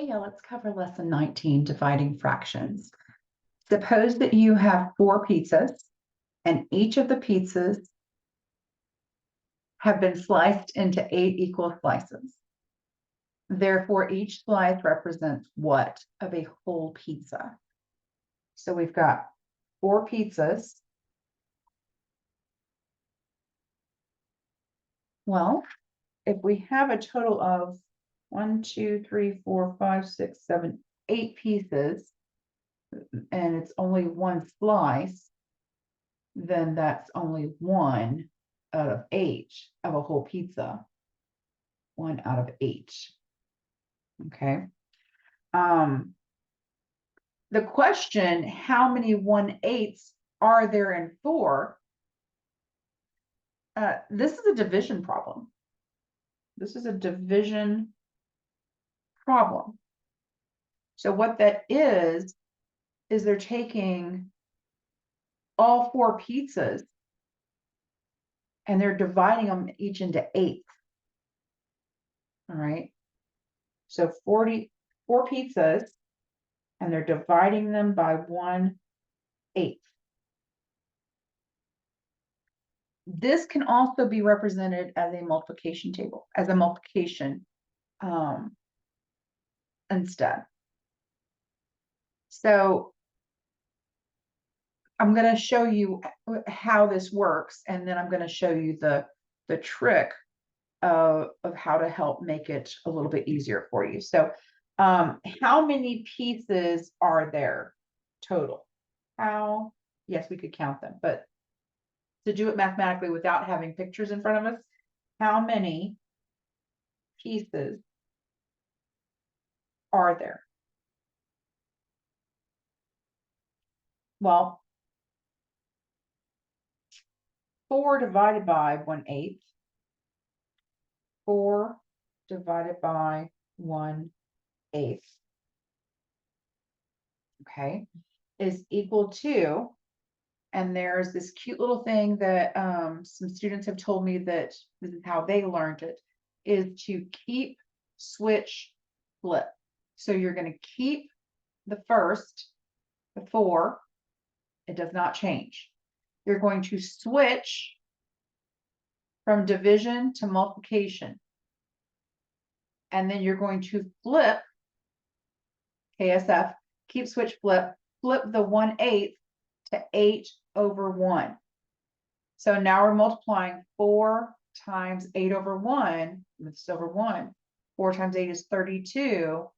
Yeah, let's cover lesson 19, dividing fractions. Suppose that you have 4 pizzas and each of the pizzas have been sliced into 8 equal slices. Therefore, each slice represents what of a whole pizza? So we've got 4 pizzas. Well, if we have a total of 1, 2, 3, 4, 5, 6, 7, 8 pieces, and it's only one slice, then that's only 1 out of 8 of a whole pizza. 1 out of 8. Okay. The question, how many 1/8 are there in 4? This is a division problem. This is a division problem. So what that is they're taking all 4 pizzas and they're dividing them each into 8. All right. So 44 pizzas, and they're dividing them by 1/8. This can also be represented as a multiplication table, as a multiplication instead. So I'm going to show you how this works, and then I'm going to show you the trick of how to help make it a little bit easier for you. So how many pieces are there total? Yes, we could count them, but to do it mathematically without having pictures in front of us, how many pieces are there? Well, 4 divided by 1/8. 4 divided by 1/8. Okay, is equal to, and there's this cute little thing that some students have told me that this is how they learned it, is to keep, switch, flip. So you're going to keep the first, the 4, it does not change. You're going to switch from division to multiplication. And then you're going to flip, KSF, keep, switch, flip the 1/8 to 8/1. So now we're multiplying 4 times 8/1, it's over 1. 4 times 8 is 32,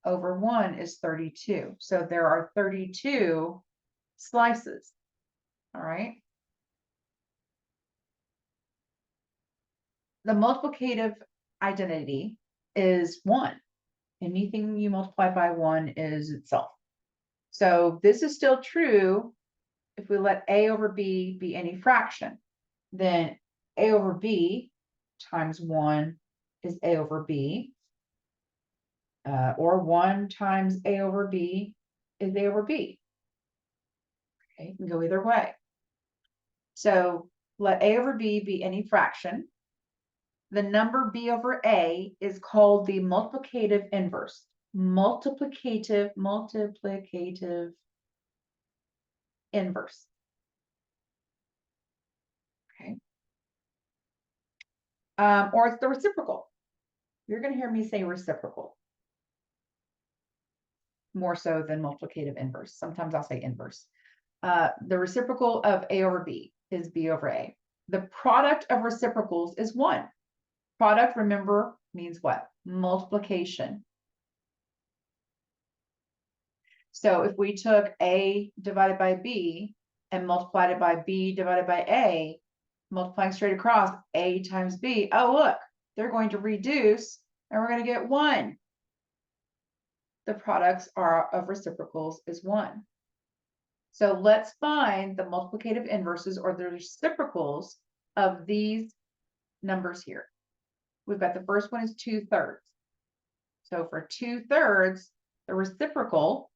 over 1 is 32. So there are 32 slices. All right. The multiplicative identity is 1. Anything you multiply by 1 is itself. So this is still true if we let a over b be any fraction. Then a over b times 1 is a over b. Or 1 times a over b is a over b. Okay, you can go either way. So let a over b be any fraction. The number b over a is called the multiplicative inverse. Multiplicative inverse. Okay. Or it's the reciprocal. You're going to hear me say reciprocal more so than multiplicative inverse. Sometimes I'll say inverse. The reciprocal of a over b is b over a. The product of reciprocals is 1. Product, remember, means what? Multiplication. So if we took a divided by b and multiplied it by b divided by a, multiplying straight across, a times b, oh look, they're going to reduce and we're going to get 1. The products of reciprocals is 1. So let's find the multiplicative inverses or the reciprocals of these numbers here. We've got the first one is 2/3. So for 2/3, the reciprocal,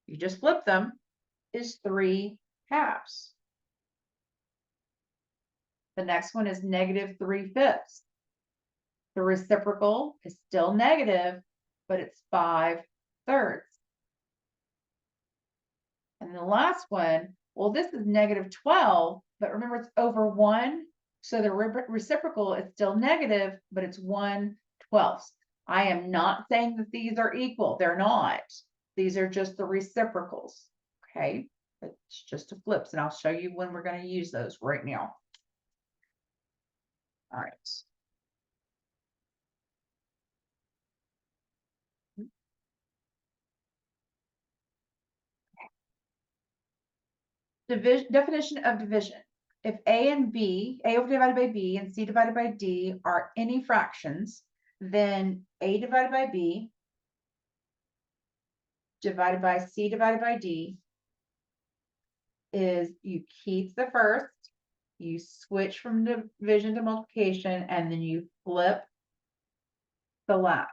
you just flip them, is 3/2. The next one is -3/5. The reciprocal is still negative, but it's 5/3. And the last one, well, this is -12, but remember it's over 1. So the reciprocal is still negative, but it's 1/12. I am not saying that these are equal. They're not. These are just the reciprocals. Okay. It's just a flips, and I'll show you when we're going to use those right now. All right. Definition of division. If A and B, A over divided by B and C divided by D are any fractions, then A divided by B divided by C divided by D is you keep the first, you switch from division to multiplication, and then you flip the last,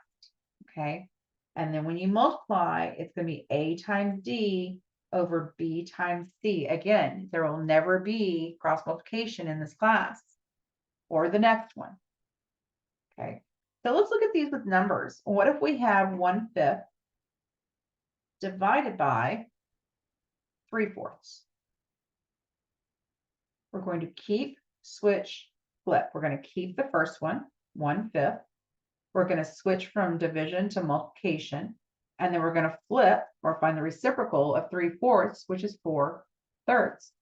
okay? And then when you multiply, it's going to be A times D over B times C. Again, there will never be cross multiplication in this class or the next one. Okay, so let's look at these with numbers. What if we have 1/5 divided by 3/4? We're going to keep, switch, flip. We're going to keep the first one, 1/5. We're going to switch from division to multiplication. And then we're going to flip or find the reciprocal of 3/4, which is 4/3.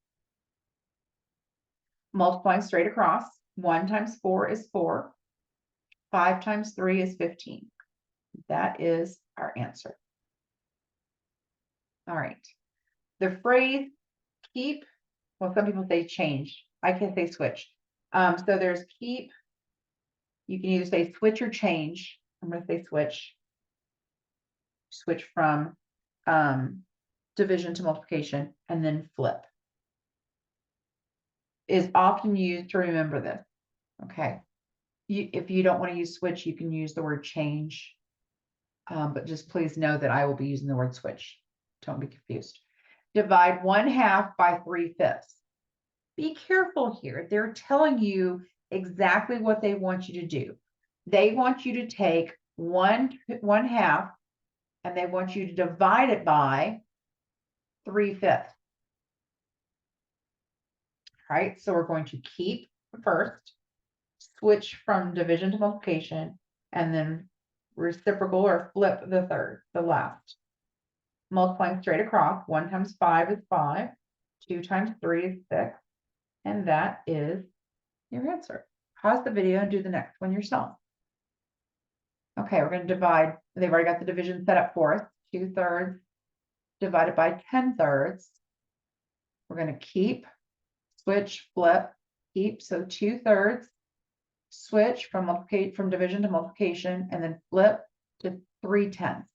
Multiplying straight across, 1 times 4 is 4. 5 times 3 is 15. That is our answer. All right. The phrase keep, well, some people say change. I can say switch. So there's keep. You can either say switch or change. I'm going to say switch. Switch from division to multiplication, and then flip is often used to remember this. Okay. If you don't want to use switch, you can use the word change. But just please know that I will be using the word switch. Don't be confused. Divide 1/2 by 3/5. Be careful here. They're telling you exactly what they want you to do. They want you to take 1/2 and they want you to divide it by 3/5. All right, so we're going to keep first, switch from division to multiplication, and then reciprocal or flip the third, the last. Multiplying straight across, 1 times 5 is 5, 2 times 3 is 6, and that is your answer. Pause the video and do the next one yourself. Okay, we're going to divide. They've already got the division set up for us. 2/3 divided by 10/3. We're going to keep, switch, flip, keep. So 2/3, switch from division to multiplication, and then flip to 3/10.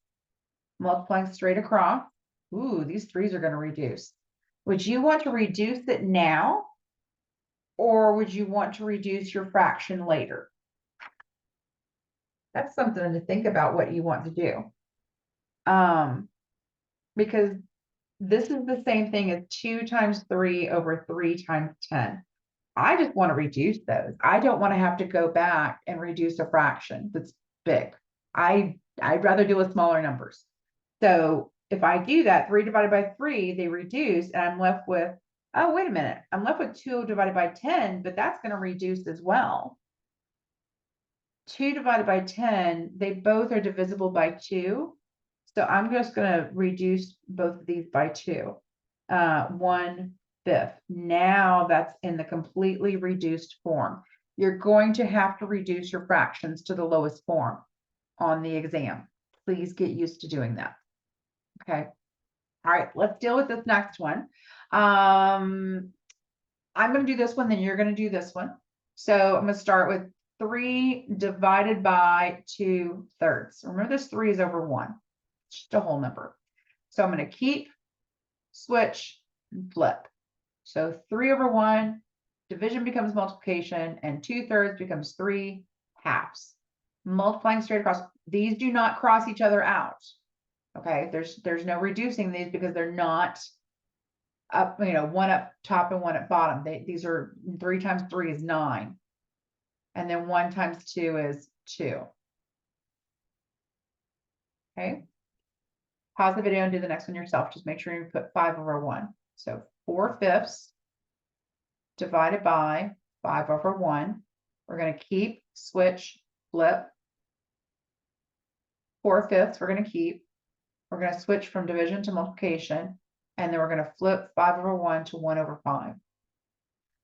Multiplying straight across. Ooh, these 3's are going to reduce. Would you want to reduce it now, or would you want to reduce your fraction later? That's something to think about what you want to do. Because this is the same thing as 2 times 3 over 3 times 10. I just want to reduce those. I don't want to have to go back and reduce a fraction that's big. I'd rather do with smaller numbers. So if I do that, 3 divided by 3, they reduce, and I'm left with, oh, wait a minute. I'm left with 2 divided by 10, but that's going to reduce as well. 2 divided by 10, they both are divisible by 2. So I'm just going to reduce both of these by 2. 1/5. Now that's in the completely reduced form. You're going to have to reduce your fractions to the lowest form on the exam. Please get used to doing that. Okay. All right, let's deal with this next one. I'm going to do this one, then you're going to do this one. So I'm going to start with 3 divided by 2/3. Remember, this 3 is over 1. It's just a whole number. So I'm going to keep, switch, and flip. So 3 over 1, division becomes multiplication, and 2/3 becomes 3/2. Multiplying straight across. These do not cross each other out. Okay, there's no reducing these because they're not up, one up top and one at bottom. These are 3 times 3 is 9. And then 1 times 2 is 2. Okay. Pause the video and do the next one yourself. Just make sure you put 5/1. So 4/5 divided by 5/1. We're going to keep, switch, flip. 4/5 we're going to keep. We're going to switch from division to multiplication, and then we're going to flip 5/1 to 1/5.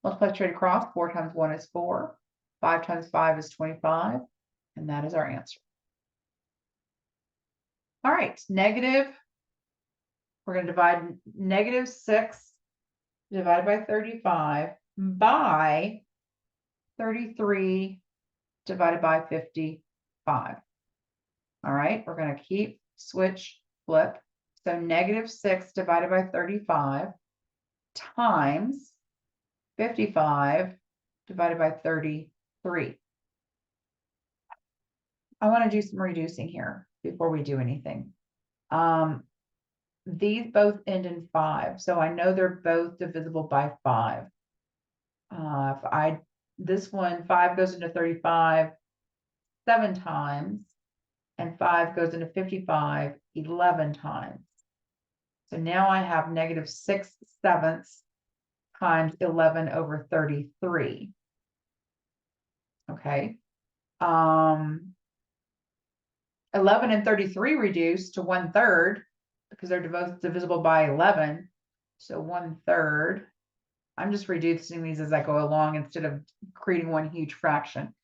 Multiply straight across. 4 times 1 is 4. 5 times 5 is 25, and that is our answer. All right, negative. We're going to divide -6 divided by 35 by 33 divided by 55. All right, we're going to keep, switch, flip. So -6 divided by 35 times 55 divided by 33. I want to do some reducing here before we do anything. These both end in 5, so I know they're both divisible by 5. This one, 5 goes into 35 7 times, and 5 goes into 55 11 times. So now I have -6/7 times 11/33. Okay. 11 and 33 reduce to 1/3 because they're both divisible by 11. So 1/3. I'm just reducing these as I go along instead of creating one huge fraction.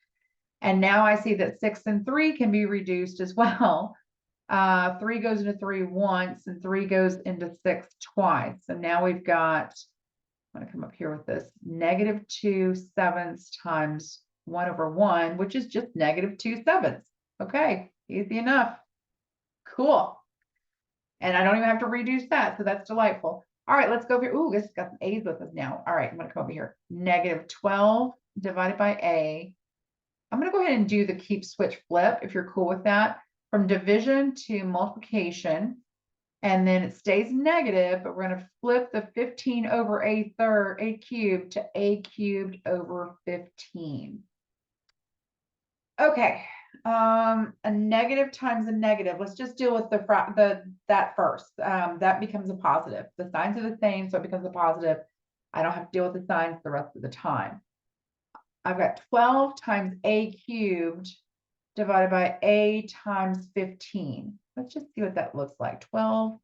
And now I see that 6 and 3 can be reduced as well. 3 goes into 3 once, and 3 goes into 6 twice. So now we've got, I'm going to come up here with this, -2/7 times 1/1, which is just -2/7. Okay, easy enough. Cool. And I don't even have to reduce that, so that's delightful. All right, let's go over here. Ooh, this has got some A's with us now. All right, I'm going to come over here. -12 divided by A. I'm going to go ahead and do the keep, switch, flip, if you're cool with that. From division to multiplication, and then it stays negative, but we're going to flip the 15/A cubed to A cubed over 15. Okay, a negative times a negative. Let's just deal with that first. That becomes a positive. The signs are the same, so it becomes a positive. I don't have to deal with the signs the rest of the time. I've got 12 times A cubed divided by A times 15. Let's just see what that looks like. 12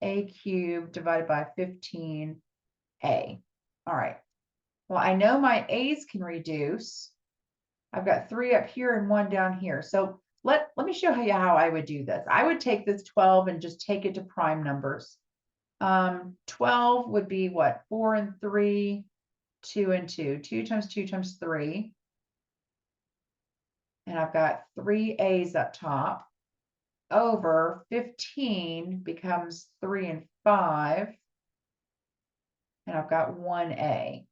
A cubed divided by 15A. All right. Well, I know my A's can reduce. I've got 3 up here and 1 down here. So let me show you how I would do this. I would take this 12 and just take it to prime numbers. 12 would be what? 4 and 3, 2 and 2. 2 times 2 times 3. And I've got 3 A's up top. Over 15 becomes 3 and 5. And I've got 1A.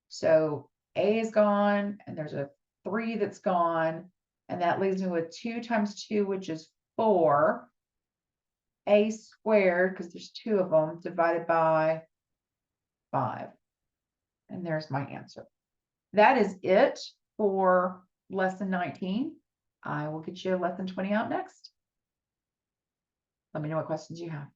So A is gone, and there's a 3 that's gone, and that leaves me with 2 times 2, which is 4. A squared, because there's 2 of them, divided by 5. And there's my answer. That is it for lesson 19. I will get you lesson 20 out next. Let me know what questions you have.